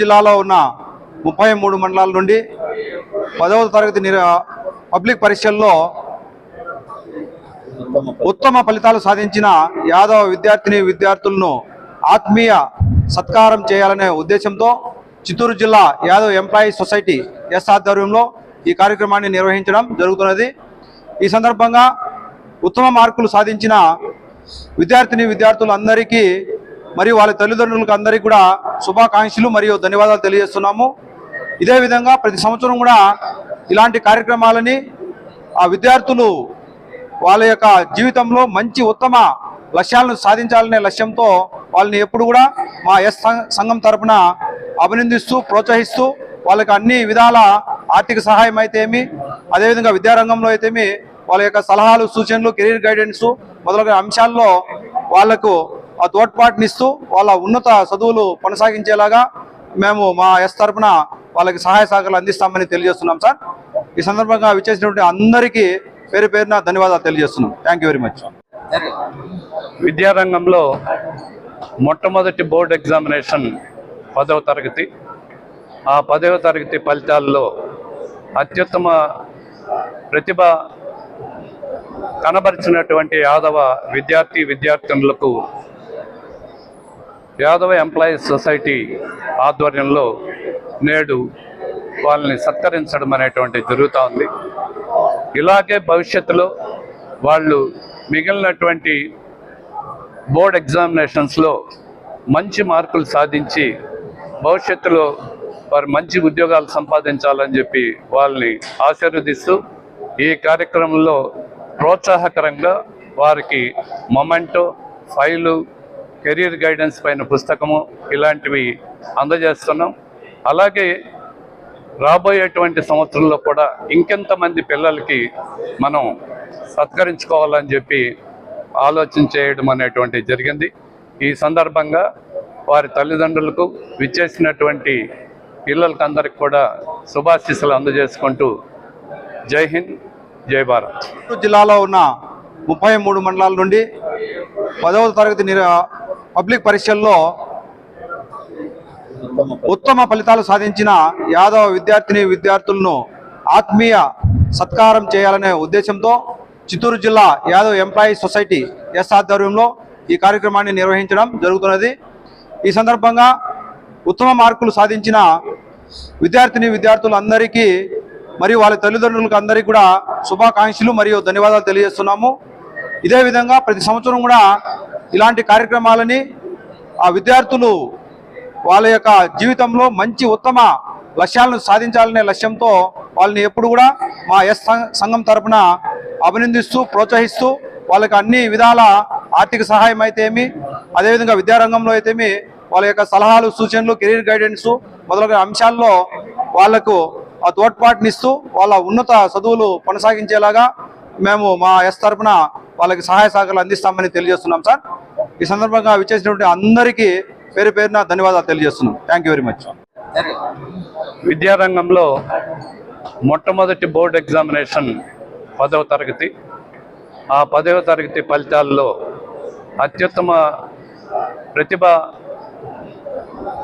జిల్లాలో ఉన్న 33 మండలాల నుండి 10వ తరగతి పబ్లిక్ పరీక్షల్లో ఉత్తమ ఫలితాలు సాధించిన యాదవ విద్యార్థులను ఆత్మీయ సత్కారం చేయాలనే ఉద్దేశంతో చిత్తూరు జిల్లా యాదవ్ ఎంప్లాయీస్ సొసైటీ ఎస్ ఆధ్వర్యంలో ఈ కార్యక్రమాన్ని నిర్వహించడం జరుగుతున్నది। ఈ సందర్భంగా ఉత్తమ మార్కులు సాధించిన విద్యార్థులందరికీ మరియు వాళ్ళ తల్లిదండ్రులకు అందరికీ కూడా శుభాకాంక్షలు మరియు ధన్యవాదాలు తెలియజేస్తున్నాము। ఇదే విధంగా ప్రతి సంవత్సరం కూడా ఇలాంటి కార్యక్రమాలని ఆ విద్యార్థులు వాళ్ళ యొక్క జీవితంలో మంచి ఉత్తమ లక్ష్యాలను సాధించాలనే లక్ష్యంతో వాళ్ళని ఎప్పుడు కూడా మా ఎస్ సంఘం తరపున అభినందిస్తూ ప్రోత్సహిస్తూ వాళ్ళకి అన్ని విధాల ఆర్థిక సహాయం అయితేమి, అదేవిధంగా విద్యారంగంలో అయితేమి వాళ్ళ యొక్క సలహాలు సూచనలు కెరీర్ గైడెన్స్ మొదలగు అంశాల్లో వాళ్లకు ఆ తోడ్పాటునిస్తూ వాళ్ళ ఉన్నత చదువులు కొనసాగించేలాగా మేము మా ఎస్ తరపున వాళ్ళకి సహాయ సహకారాలు అందిస్తామని తెలియజేస్తున్నాం సార్। ఈ సందర్భంగా విచ్చేసినటువంటి అందరికీ పేరు పేరున ధన్యవాదాలు తెలియజేస్తున్నాం। Thank you very much. విద్యారంగంలో మొట్టమొదటి బోర్డు ఎగ్జామినేషన్ 10వ తరగతి, ఆ 10వ తరగతి ఫలితాల్లో అత్యుత్తమ ప్రతిభ కనబరిచినటువంటి యాదవ విద్యార్థులకు యాదవ ఎంప్లాయీస్ సొసైటీ ఆధ్వర్యంలో నేడు వాళ్ళని సత్కరించడం అనేటువంటి జరుగుతూ ఉంది। ఇలాగే భవిష్యత్తులో వాళ్ళు మిగిలినటువంటి బోర్డ్ ఎగ్జామినేషన్స్లో మంచి మార్కులు సాధించి భవిష్యత్తులో వారు మంచి ఉద్యోగాలు సంపాదించాలని చెప్పి వాళ్ళని ఆశీర్వదిస్తూ ఈ కార్యక్రమంలో ప్రోత్సాహకరంగా వారికి మొమెంటో, ఫైలు, కెరీర్ గైడెన్స్ పైన పుస్తకము ఇలాంటివి అందజేస్తున్నాం। అలాగే రాబోయేటువంటి సంవత్సరంలో కూడా ఇంకెంతమంది పిల్లలకి మనం సత్కరించుకోవాలని చెప్పి ఆలోచన చేయడం అనేటువంటి జరిగింది। ఈ సందర్భంగా వారి తల్లిదండ్రులకు విచ్చేసినటువంటి పిల్లలకి అందరికి కూడా శుభాశీస్సులు అందజేసుకుంటూ జై హింద్, జై భారత్। జిల్లాలో ఉన్న 33 మండలాల నుండి 10వ తరగతి పబ్లిక్ పరీక్షల్లో ఉత్తమ ఫలితాలు సాధించిన యాదవ విద్యార్థులను ఆత్మీయ సత్కారం చేయాలనే ఉద్దేశంతో చిత్తూరు జిల్లా యాదవ్ ఎంప్లాయీస్ సొసైటీ ఎస్ ఆధ్వర్యంలో ఈ కార్యక్రమాన్ని నిర్వహించడం జరుగుతున్నది। ఈ సందర్భంగా ఉత్తమ మార్కులు సాధించిన విద్యార్థులందరికీ మరియు వాళ్ళ తల్లిదండ్రులకు అందరికీ కూడా శుభాకాంక్షలు మరియు ధన్యవాదాలు తెలియజేస్తున్నాము। ఇదే విధంగా ప్రతి సంవత్సరం కూడా ఇలాంటి కార్యక్రమాలని ఆ విద్యార్థులు వాళ్ళ యొక్క జీవితంలో మంచి ఉత్తమ లక్ష్యాలను సాధించాలనే లక్ష్యంతో వాళ్ళని ఎప్పుడు కూడా మా ఎస్ సంఘం తరపున అభినందిస్తూ ప్రోత్సహిస్తూ వాళ్ళకి అన్ని విధాల ఆర్థిక సహాయం అయితేమి, అదేవిధంగా విద్యారంగంలో అయితేమి వాళ్ళ యొక్క సలహాలు సూచనలు కెరీర్ గైడెన్స్ మొదలగు అంశాల్లో వాళ్లకు ఆ తోడ్పాటునిస్తూ వాళ్ళ ఉన్నత చదువులు కొనసాగించేలాగా మేము మా ఎస్ తరపున వాళ్ళకి సహాయ సహకారాలు అందిస్తామని తెలియజేస్తున్నాం సార్। ఈ సందర్భంగా విచ్చేసినటువంటి అందరికీ పేరు పేరున ధన్యవాదాలు తెలియజేస్తున్నాం। Thank you very much. విద్యారంగంలో మొట్టమొదటి బోర్డు ఎగ్జామినేషన్ 10వ తరగతి, ఆ 10వ తరగతి ఫలితాల్లో అత్యుత్తమ ప్రతిభ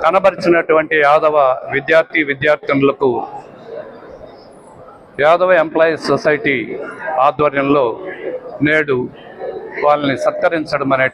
కనబరిచినటువంటి యాదవ విద్యార్థులకు యాదవ ఎంప్లాయీస్ సొసైటీ ఆధ్వర్యంలో నేడు వాళ్ళని సత్కరించడం అనేటువంటి